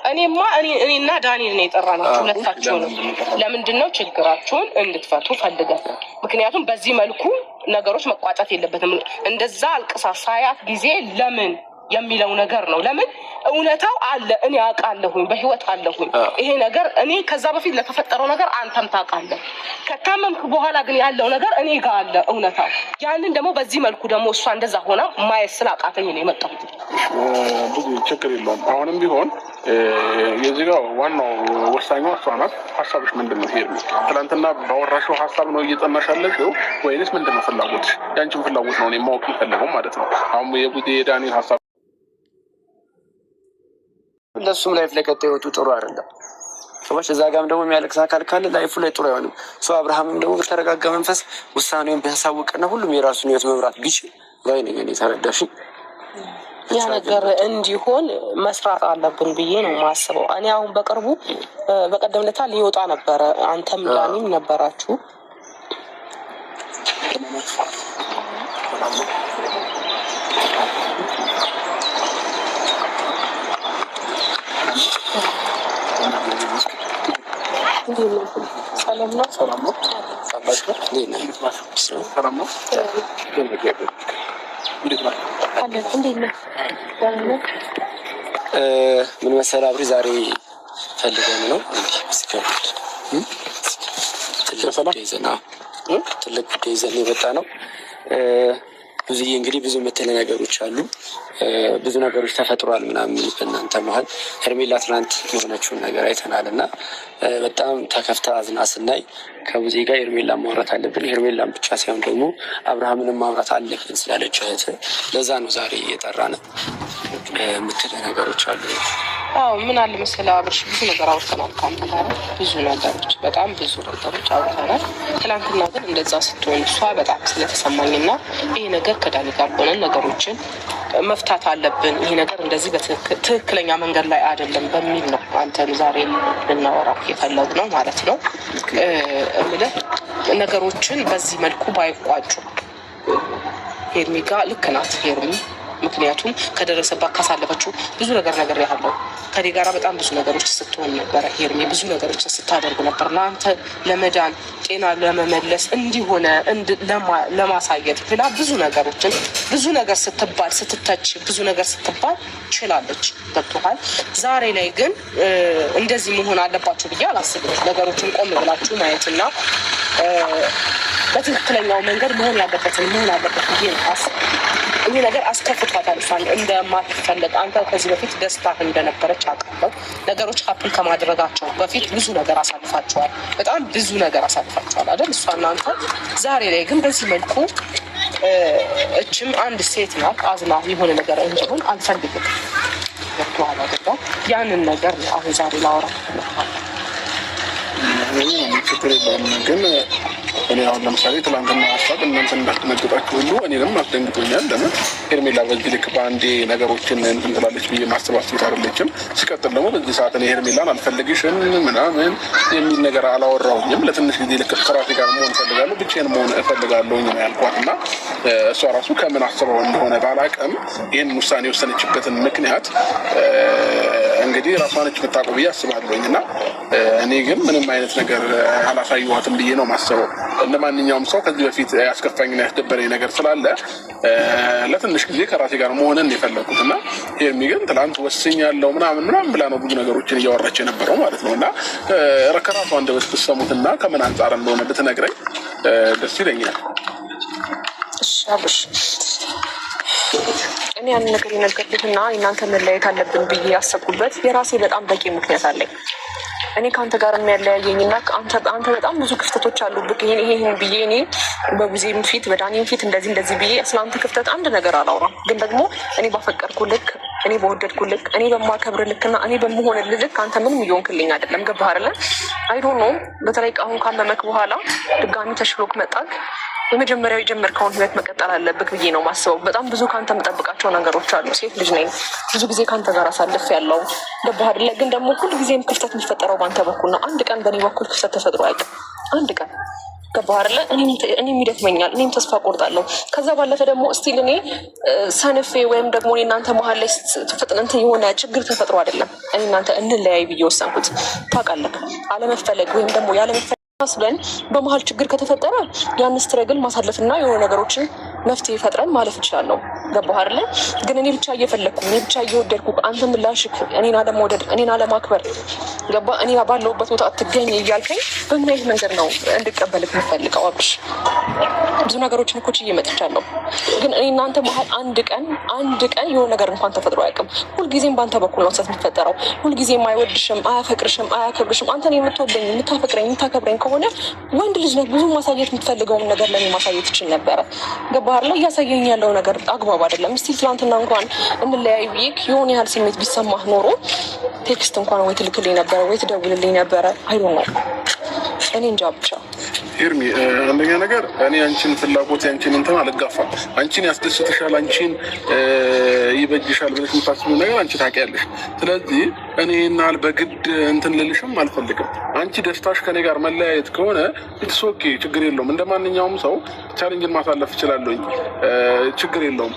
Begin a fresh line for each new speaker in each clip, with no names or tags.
እኔና ዳንኤል ነው የጠራናችሁ ሁለታችሁን። ለምንድነው ችግራችሁን እንድትፈቱ ፈልገን። ምክንያቱም በዚህ መልኩ ነገሮች መቋጨት የለበትም። እንደዛ አልቅሳ ሳያት ጊዜ ለምን የሚለው ነገር ነው። ለምን እውነታው አለ፣ እኔ አውቃለሁኝ፣ በህይወት አለሁኝ። ይሄ ነገር እኔ ከዛ በፊት ለተፈጠረው ነገር አንተም ታውቃለህ። ከታመምክ በኋላ ግን ያለው ነገር እኔ ጋር አለ እውነታው። ያንን ደግሞ በዚህ መልኩ ደግሞ እሷ እንደዛ ሆና ማየት ስላቃተኝ ነው የመጣሁት።
ብዙ ችግር የለውም። አሁንም ቢሆን የዚህ ጋር ዋናው ወሳኙ እሷ ናት። ሀሳብሽ ምንድን ነው? ሄርሚ ትናንትና ባወራሽው ሀሳብ ነው እየጠናሽ ያለሽው ወይንስ ምንድን ነው ፍላጎትሽ? ያንቺን ፍላጎት ነው እኔ ማወቅ የምፈልገው ማለት ነው። አሁን የቡዜ የዳኒ ሀሳብ
ለሱም ላይፍ ላይ ቀጣይ ህይወቱ ጥሩ አይደለም። ሰዎች እዛ ጋም ደግሞ የሚያለቅስ አካል ካለ ላይፉ ላይ ጥሩ አይሆንም። ሰው አብርሃምም ደግሞ በተረጋጋ መንፈስ ውሳኔውን ቢያሳውቅና ሁሉም የራሱን ህይወት መምራት ቢችል ባይ ነኝ እኔ። ተረዳሽ?
ያ ነገር እንዲሆን መስራት አለብን ብዬ ነው የማስበው። እኔ አሁን በቅርቡ በቀደም ዕለት ሊወጣ ነበረ፣ አንተም ዳኒም ነበራችሁ። ሰላም ነው። ሰላም ነው። ሰላም ነው።
ምን መሰለህ አብሪ፣ ዛሬ ፈልገን ነው ትልቅ ጉዳይ ይዘን የመጣ ነው። ብዙዬ እንግዲህ ብዙ የምትለ ነገሮች አሉ፣ ብዙ ነገሮች ተፈጥሯል ምናምን በእናንተ መሀል። ሄርሜላ ትናንት የሆነችውን ነገር አይተናል እና በጣም ተከፍታ አዝና ስናይ ከቡዜ ጋር ሄርሜላ ማውራት አለብን፣ ሄርሜላን ብቻ ሳይሆን ደግሞ አብርሃምንም ማውራት አለብን ስላለች እህት፣ ለዛ ነው ዛሬ የጠራን። የምትለ ነገሮች አሉ።
አዎ ምን አለ መሰለህ አብርሽ፣ ብዙ ነገር አውርተናል ከአንተ ጋር፣ ብዙ ነገሮች፣ በጣም ብዙ ነገሮች አውርተናል። ትናንትና ግን እንደዛ ስትሆን እሷ በጣም ስለተሰማኝና ይሄ ነገር ከዳኒ ጋር ሆነን ነገሮችን መፍታት አለብን፣ ይሄ ነገር እንደዚህ በትክክለኛ መንገድ ላይ አይደለም በሚል ነው አንተን ዛሬ ልናወራ የፈለግነው ማለት ነው። እምልህ ነገሮችን በዚህ መልኩ ባይቋጩ። ሄርሚ ጋር ልክ ናት ሄርሚ፣ ምክንያቱም ከደረሰባት ካሳለፈችው ብዙ ነገር ያለው ከኔ ጋራ በጣም ብዙ ነገሮች ስትሆን ነበረ። ሄርሚ ብዙ ነገሮች ስታደርግ ነበር ለአንተ ለመዳን ጤና ለመመለስ እንዲሆነ ለማሳየት ብላ ብዙ ነገሮችን ብዙ ነገር ስትባል ስትተች ብዙ ነገር ስትባል ችላለች። ገብቶሃል? ዛሬ ላይ ግን እንደዚህ መሆን አለባቸው ብዬ አላስብም። ነገሮችን ቆም ብላችሁ ማየትና በትክክለኛው መንገድ መሆን ያለበትን መሆን አለበት ብዬ አስብ። ይህ ነገር አስከፍቷታል። እሷን እንደማትፈለግ አንተ ከዚህ በፊት ደስታ እንደነበረች አውቃለሁ። ነገሮች ሀፕል ከማድረጋቸው በፊት ብዙ ነገር አሳልፋቸዋል። በጣም ብዙ ነገር አሳልፋቸዋል አይደል? እሷና አንተ። ዛሬ ላይ ግን በዚህ መልኩ እችም አንድ ሴት ናት፣ አዝና የሆነ ነገር እንዲሆን አልፈልግም። ገብቶሃል አይደል? ያንን ነገር አሁን ዛሬ ላወራ
ችግር የለውም ግን እኔ አሁን ለምሳሌ ትላንትና ሀሳብ እናንተ እንዳትነግጣችሁ ሁሉ እኔንም አስደንግጦኛል። ለምን ሄርሜላ በዚህ ልክ በአንዴ ነገሮችን እንትን ትላለች ብዬ ማስባት ሴት አይደለችም። ሲቀጥል ደግሞ በዚህ ሰዓት እኔ ሄርሜላን አልፈልግሽም ምናምን የሚል ነገር አላወራሁኝም። ለትንሽ ጊዜ ልክ ከራሴ ጋር መሆን እፈልጋለሁ፣ ብቻዬን መሆን እፈልጋለሁኝ ነው ያልኳት እና እሷ ራሱ ከምን አስበው እንደሆነ ባላውቅም ይህን ውሳኔ የወሰነችበትን ምክንያት እንግዲህ ራሷ ነች የምታውቀው ብዬ አስባለሁኝ እና እኔ ግን ምንም አይነት ነገር አላሳየኋትም ብዬ ነው ማስበው። እንደ ማንኛውም ሰው ከዚህ በፊት ያስከፋኝና ያስደበረኝ ነገር ስላለ ለትንሽ ጊዜ ከራሴ ጋር መሆንን የፈለኩት እና ሄርሚ ግን ትላንት ወስኛለሁ ምናምን ብላ ነው ብዙ ነገሮችን እያወራች የነበረው ማለት ነው እና ከራሷ አንደበት ብትሰሙትና ከምን አንጻር እንደሆነ ብትነግረኝ ደስ ይለኛል።
እኔ ያን ነገር የነገርኩትና እናንተ መለያየት አለብን ብዬ ያሰብኩበት የራሴ በጣም በቂ ምክንያት አለኝ። እኔ ከአንተ ጋር የሚያለያየኝና አንተ በጣም ብዙ ክፍተቶች አሉብህ። ይሄን ብዬ እኔ በቡዜም ፊት በዳኒም ፊት እንደዚህ ብዬ ስለአንተ ክፍተት አንድ ነገር አላውራም። ግን ደግሞ እኔ ባፈቀርኩ ልክ፣ እኔ በወደድኩ ልክ፣ እኔ በማከብር ልክና እኔ በምሆንልህ ልክ አንተ ምንም እየሆንክልኝ አይደለም። ገባህ አይደለ? አይ ዶንት ኖ በተለይ አሁን ካመመክ በኋላ ድጋሚ ተሽሎክ መጣክ የመጀመሪያው የጀመርከውን ህይወት መቀጠል አለብክ ብዬ ነው ማስበው። በጣም ብዙ ከአንተ የምጠብቃቸው ነገሮች አሉ። ሴት ልጅ ነኝ፣ ብዙ ጊዜ ከአንተ ጋር አሳልፍ ያለው ገባህ አይደለ? ግን ደግሞ ሁል ጊዜም ክፍተት የሚፈጠረው በአንተ በኩል ነው። አንድ ቀን በእኔ በኩል ክፍተት ተፈጥሮ አያውቅም። አንድ ቀን ገባህ አይደለ? እኔም ይደክመኛል፣ እኔም ተስፋ ቆርጣለሁ። ከዛ ባለፈ ደግሞ እስቲል እኔ ሰንፌ ወይም ደግሞ እኔ እናንተ መሀል ላይ ፍጥነት የሆነ ችግር ተፈጥሮ አይደለም እኔ እናንተ እንለያይ ብዬ ወሰንኩት። ታውቃለህ፣ አለመፈለግ ወይም ደግሞ ያለመፈለግ ስለን በመሀል ችግር ከተፈጠረ ያን ስትረግል ማሳለፍና የሆነ ነገሮችን መፍትሄ ፈጥረን ማለፍ እችላለሁ። ገባህ አይደለ? ግን እኔ ብቻ እየፈለግኩ እኔ ብቻ እየወደድኩ አንተ ምላሽክ እኔን አለመውደድ እኔን አለማክበር ገባህ? እኔ ባለሁበት ቦታ አትገኝ እያልከኝ በምን አይነት መንገድ ነው እንድቀበልክ የምፈልገው? አብሽ ብዙ ነገሮችን እኮ ችዬ መጥቻለሁ። ግን እኔ እናንተ መሀል አንድ ቀን የሆነ ነገር እንኳን ተፈጥሮ አያውቅም። ሁልጊዜም በአንተ በኩል ነው ስህተት የሚፈጠረው። ሁልጊዜም አይወድሽም፣ አያፈቅርሽም፣ አያከብርሽም። አንተን የምትወደኝ የምታፈቅረኝ የምታከብረኝ ከሆነ ወንድ ልጅ ነህ። ብዙ ማሳየት የምትፈልገውን ነገር ለእኔ ማሳየት ይችል ነበረ። ገባህ ላይ እያሳየኝ ያለው ነገር አግባብ አይደለም። እስቲ ትናንትና እንኳን እንለያይ ብዬክ የሆነ ያህል ስሜት ቢሰማህ ኖሮ ቴክስት እንኳን ወይ ትልክልኝ ነበረ ወይ ትደውልልኝ ነበረ። አይዶ ነው እኔ እንጃ ብቻ።
ኤርሚ አንደኛ ነገር እኔ አንቺን ፍላጎት ያንቺን እንትን አልጋፋም። አንቺን ያስደስትሻል፣ አንቺን ይበጅሻል ብለሽ የምታስቢው ነገር አንቺ ታውቂያለሽ። ስለዚህ እኔ እናል በግድ እንትን ልልሽም አልፈልግም። አንቺ ደስታሽ ከኔ ጋር መለያየት ከሆነ ኢትስ ኦኬ፣ ችግር የለውም። እንደ ማንኛውም ሰው ቻሌንጅን ማሳለፍ እችላለሁኝ፣ ችግር የለውም።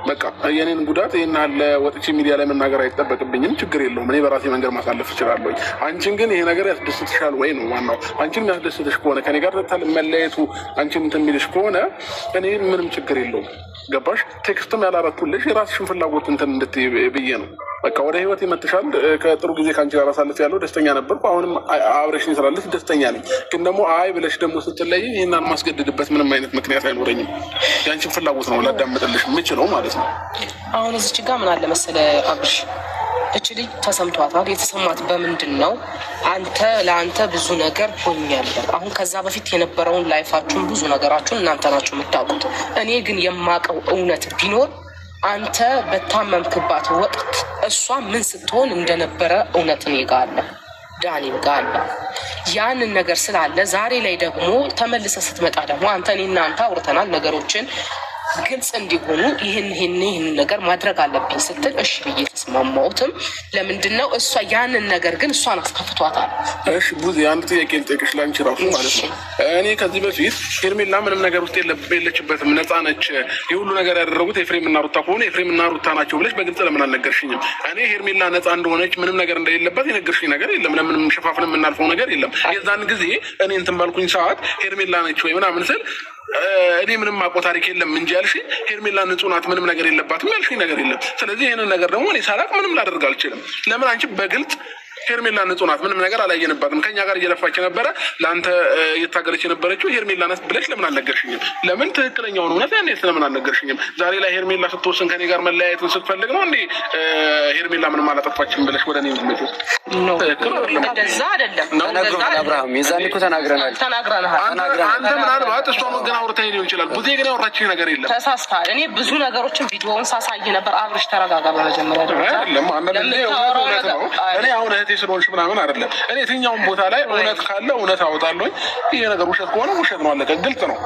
በቃ የኔን ጉዳት ይሄን አለ ወጥቼ ሚዲያ ላይ መናገር አይጠበቅብኝም። ችግር የለውም። እኔ በራሴ መንገድ ማሳለፍ እችላለሁ። አንቺን ግን ይሄ ነገር ያስደስትሻል ወይ ነው ዋናው። አንቺን የሚያስደስትሽ ከሆነ ከኔ ጋር መለያየቱ አንቺን እንትን የሚልሽ ከሆነ እኔ ምንም ችግር የለውም። ገባሽ? ቴክስትም ያላረኩልሽ የራስሽን ፍላጎት እንትን እንድትይ ብዬ ነው። በቃ ወደ ህይወት ይመጥሻል። ከጥሩ ጊዜ ከአንቺ ጋር አሳልፍ ያለው ደስተኛ ነበርኩ። አሁንም አብረሽኝ ስላለች ደስተኛ ነኝ። ግን ደግሞ አይ ብለሽ ደግሞ ስትለይ ይህን ማስገድድበት ምንም አይነት ምክንያት አይኖረኝም። የአንቺን ፍላጎት ነው ላዳምጥልሽ የምችለው ማለት ነው።
አሁን እዚች ጋር ምን አለ መሰለህ አብርሽ፣ እች ልጅ ተሰምቷታል። የተሰማት በምንድን ነው? አንተ ለአንተ ብዙ ነገር ሆኛለሁ። አሁን ከዛ በፊት የነበረውን ላይፋችሁን ብዙ ነገራችሁን እናንተ ናችሁ የምታውቁት። እኔ ግን የማውቀው እውነት ቢኖር አንተ በታመምክባት ወቅት እሷ ምን ስትሆን እንደነበረ እውነት እኔ ጋ አለ፣ ዳኒም ጋ አለ። ያንን ነገር ስላለ ዛሬ ላይ ደግሞ ተመልሰ ስትመጣ ደግሞ አንተ እኔና አንተ አውርተናል ነገሮችን ግልጽ እንዲሆኑ ይህን ነገር ማድረግ አለብኝ ስትል እሺ ብዬ ተስማማሁትም። ለምንድን ነው እሷ ያንን ነገር ግን እሷን አስከፍቷታል።
እሺ ቡዚ አንድ ጥያቄ ልጠይቅሽ ላንቺ ራሱ ማለት ነው። እኔ ከዚህ በፊት ሄርሜላ ምንም ነገር ውስጥ የለችበትም፣ ነፃ ነች፣ የሁሉ ነገር ያደረጉት ኤፍሬም እና ሩታ ከሆነ ኤፍሬም እና ሩታ ናቸው ብለሽ በግልጽ ለምን አልነገርሽኝም? እኔ ሄርሜላ ነፃ እንደሆነች ምንም ነገር እንደሌለበት የነገርሽኝ ነገር የለም። ለምንም ሸፋፍን የምናልፈው ነገር የለም። የዛን ጊዜ እኔ እንትን ባልኩኝ ሰዓት ሄርሜላ ነች ወይ ምናምን ስል እኔ ምንም አውቀው ታሪክ የለም እንጂ ያልሽኝ ሄርሜላ ንጹህ ናት፣ ምንም ነገር የለባትም ያልሽኝ ነገር የለም። ስለዚህ ይህንን ነገር ደግሞ እኔ ሳላቅ ምንም ላደርግ አልችልም። ለምን አንቺ በግልጽ ሄርሜላ ንጹህ ናት፣ ምንም ነገር አላየንባትም፣ ከኛ ጋር እየለፋች የነበረ ለአንተ እየታገለች የነበረችው ሄርሜላ ናት ብለሽ ለምን አልነገርሽኝም? ለምን ትክክለኛውን እውነት ያኔ ስለምን አልነገርሽኝም? ዛሬ ላይ ሄርሜላ ስትወስን ከኔ ጋር መለያየትን ስትፈልግ ነው እንዴ ሄርሜላ ምንም አላጠፋችም ብለሽ ወደ እኔ ምትመጪ?
እንደዛ አይደለም።
አብርሃም የዛኔ እኮ ተናግረናል።
አንተ ምናልባት እሷ ገና አውርታኝ ሊሆን ይችላል። ብዙ ግን ያወራችኝ ነገር የለም።
ተሳስተሃል። እኔ ብዙ ነገሮችን ቪዲዮውን ሳሳይ ነበር። አብርሽ ተረጋጋ። በመጀመሪያ ደረጃ
እኔ አሁን እህቴ ስለሆንሽ ምናምን አይደለም። እኔ የትኛውን ቦታ ላይ እውነት ካለ እውነት አወጣለሁ። ይሄ ነገር ውሸት ከሆነ ውሸት ነው፣ አለቀ። ግልጽ ነው።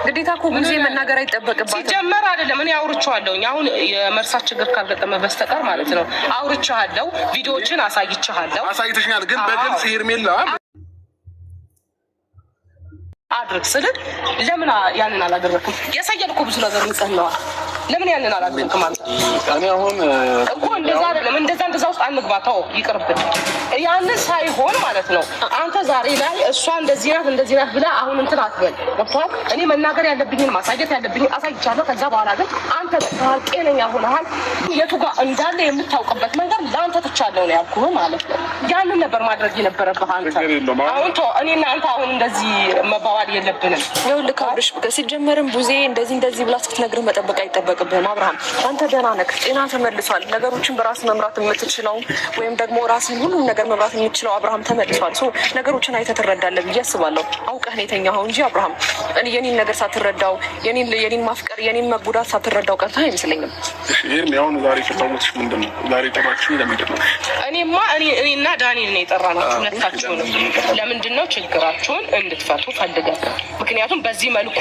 ግዴታ እኮ ጊዜ መናገር አይጠበቅባትም።
ሲጀመር አይደለም እኔ አውርቼዋለሁኝ። አሁን የመርሳት ችግር ካልገጠመ በስተቀር ማለት ነው። አውርቼዋለሁ፣ ቪዲዮዎችን አሳይቼሃለሁ።
አሳይተሽኛል። ግን በግልጽ ሄርሜላ
አድርግ ስልህ ለምን ያንን አላደረክም? ያሳያል እኮ ብዙ ነገር ንጽህናዋል። ለምን ያንን አላደረክም ማለት ነው?
እኔ አሁን
እኮ እንደዛ አይደለም። እንደዛ ውስጥ አንግባ፣ ተው ይቅርብን። ያንን ሳይሆን ማለት ነው አንተ ዛሬ ላይ እሷ እንደዚህ ናት ብለህ አሁን እንትን አትበል። ወጥቷል። እኔ መናገር ያለብኝን ማሳየት ያለብኝን አሳይቻለሁ። ከዛ በኋላ ግን አንተ ጤነኛ ሆነሃል። የቱ ጋር እንዳለ የምታውቅበት መንገድ ለአንተ ትቻለሁ ነው ያልኩህ ማለት ነው። ያንን ነበር ማድረግ የነበረብህ አንተ። አሁን እኔና አንተ አሁን እንደዚህ መባባል የለብንም።
ይኸውልህ አብርሽ ሲጀመርም ቡዜ እንደዚህ ብላ ስትነግርህ መጠበቅ አይጠበቅብህም። አብርሃም አንተ ደህና ነህ፣ ጤና ተመልሷል። ነገሮችን በራስ መምራት የምትችለው ወይም ደግሞ ራስን ሁሉም ነገር መምራት የምትችለው አብርሃም ተመልሷል። ነገሮችን አይተህ ትረዳለህ ብዬ አስባለሁ። አውቀህ ነው የተኛኸው እንጂ አብርሃም የኔን ነገር ሳትረዳው የኔን ማፍቀር የኔን መጉዳት ሳትረዳው ቀርተህ አይመስለኝም።
ይሄን ያሁን ዛሬ ፍላጎትሽ ምንድን ነው? ዛሬ ጠራችሁ ለምንድን ነው?
እኔና ዳንኤል ነው የጠራናችሁ ሁለታችሁን። ለምንድን ነው ችግራችሁን እንድትፈቱ ፈልገን። ምክንያቱም በዚህ መልኩ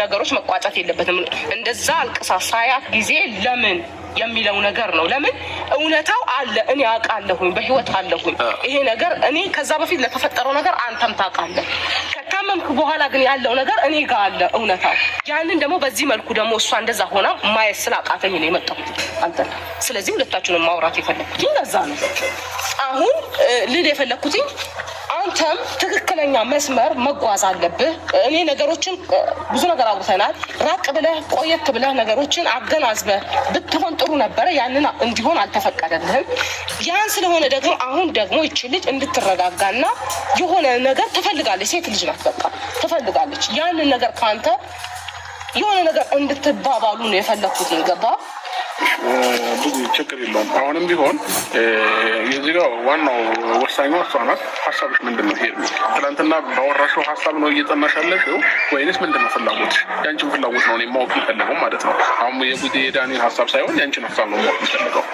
ነገሮች መቋጨት የለበትም። እንደዛ አልቅሳ ሳያት ጊዜ ለምን የሚለው ነገር ነው። ለምን እውነታው አለ። እኔ አውቃለሁኝ፣ በህይወት አለሁኝ። ይሄ ነገር እኔ ከዛ በፊት ለተፈጠረው ነገር አንተም ታውቃለህ። ከታመምኩ በኋላ ግን ያለው ነገር እኔ ጋር አለ እውነታው። ያንን ደግሞ በዚህ መልኩ ደግሞ እሷ እንደዛ ሆና ማየት ስላቃተኝ ነው የመጣሁት አንተ። ስለዚህ ሁለታችሁንም ማውራት የፈለኩት ለዛ ነው። አሁን ልል የፈለኩት አንተም ትክክለኛ መስመር መጓዝ አለብህ። እኔ ነገሮችን ብዙ ነገር አውርተናል። ራቅ ብለህ ቆየት ብለህ ነገሮችን አገናዝበህ ብትሆን ጥሩ ነበረ። ያንን እንዲሆን አልተፈቀደልህም። ያን ስለሆነ ደግሞ አሁን ደግሞ ይቺ ልጅ እንድትረጋጋና የሆነ ነገር ትፈልጋለች። ሴት ልጅ ናት፣ በቃ ትፈልጋለች። ያንን ነገር ከአንተ የሆነ ነገር እንድትባባሉ ነው የፈለኩት። ገባ?
ብዙ ችግር የለውም። አሁንም ቢሆን የዚህ ጋር ዋናው ወሳኙ እሷ ናት። ሀሳብሽ ምንድን ነው? ሄድ ትናንትና ባወራሽው ሀሳብ ነው እየጠናሽ ያለሽው ወይንስ ምንድን ነው ፍላጎትሽ? ያንቺን ፍላጎት ነው እኔ ማወቅ የሚፈልገው ማለት ነው። አሁን የጉዜ የዳኒን ሀሳብ ሳይሆን ያንቺን ሀሳብ ነው ማወቅ የሚፈልገው።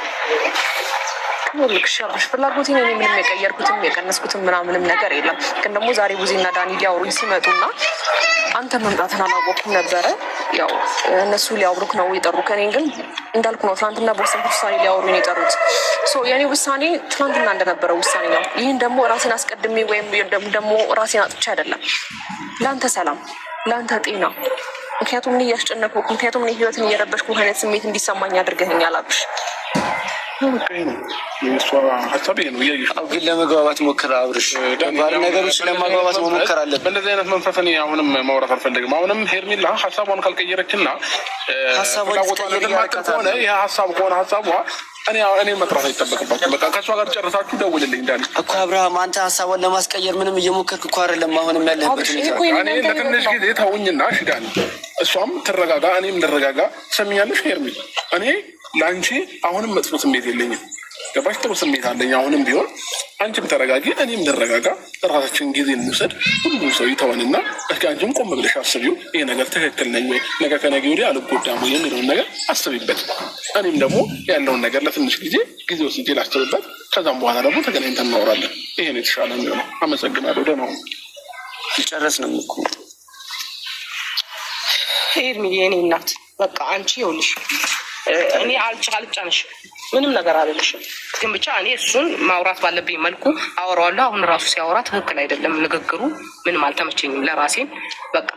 ልክሻሽ ፍላጎቴን እኔ ምንም የቀየርኩትም የቀነስኩትም ምናምንም ነገር የለም። ግን ደግሞ ዛሬ ቡዜና ዳኒ ሊያወሩኝ ሲመጡና አንተ መምጣትን አላወቅኩም ነበረ። ያው እነሱ ሊያወሩክ ነው የጠሩክ። እኔ ግን እንዳልኩ ነው ትናንትና በወሰንኩት ውሳኔ ሊያወሩኝ የጠሩት። የኔ ውሳኔ ትናንትና እንደነበረ ውሳኔ ነው። ይህን ደግሞ ራሴን አስቀድሜ ወይም ደግሞ ራሴን አጥቼ አይደለም። ለአንተ ሰላም፣ ለአንተ ጤና፣ ምክንያቱም እኔ እያስጨነኩ፣ ምክንያቱም እኔ ህይወትን እየረበሽኩ አይነት ስሜት እንዲሰማኝ አድርገኸኛል አብርሽ።
ሀሳብ ነው።
ግን ለመግባባት ሞክር አብርሽ። ባለ ነገሮች ለማግባባት መሞከር አለብን።
በእንደዚህ አይነት መንፈስ እኔ አሁንም ማውራት አልፈልግም። አሁንም ሄርሜላ ሀሳቧን ካልቀየረችና ሆነ ይህ ሀሳብ ከሆነ ሀሳቧ እኔ መጥራት አይጠበቅባቸው። በቃ ከእሷ ጋር ጨርሳችሁ ደውልልኝ። ዳኒ
እኮ አብርሃም፣ አንተ ሀሳቧን ለማስቀየር ምንም እየሞከርክ እኮ አይደለም። አሁንም ያለህበት
እኔ ለትንሽ ጊዜ ተውኝና እሺ ዳኒ፣ እሷም ትረጋጋ፣ እኔም ልረጋጋ። ትሰሚኛለሽ ሄርሜላ? እኔ ለአንቺ አሁንም መጥፎ ስሜት የለኝም። ገባሽ? ጥሩ ስሜት አለኝ አሁንም ቢሆን። አንቺም ተረጋጊ፣ እኔም ልረጋጋ። ራሳችን ጊዜ እንውሰድ። ሁሉም ሰው ይተወንና እስኪ አንቺም ቆም ብለሽ አስቢው። ይሄ ነገር ትክክል ነኝ ወይ፣ ነገ ከነገ ወዲያ አልጎዳም ወይ የሚለውን ነገር አስቢበት። እኔም ደግሞ ያለውን ነገር ለትንሽ ጊዜ ወስጄ ላስብበት። ከዛም በኋላ ደግሞ ተገናኝተን እናወራለን። ይሄን የተሻለ የሚሆነው። አመሰግናለሁ። ደህና ሁኑ።
ይጨረስ ነው እኮ
ሄርሜላ የኔ እናት። በቃ አንቺ ይኸውልሽ እኔ አልጫነሽ ምንም ነገር አልልሽም። ግን ብቻ እኔ እሱን ማውራት ባለብኝ መልኩ አወራዋለሁ። አሁን ራሱ ሲያወራ ትክክል አይደለም ንግግሩ፣ ምንም አልተመቸኝም ለራሴን። በቃ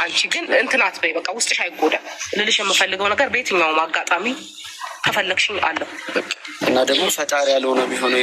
አንቺ ግን እንትናት በይ፣ በቃ ውስጥሽ አይጎዳ። ልልሽ የምፈልገው ነገር በየትኛውም አጋጣሚ ከፈለግሽኝ አለሁ።
እና ደግሞ ፈጣሪ ያልሆነ ቢሆነው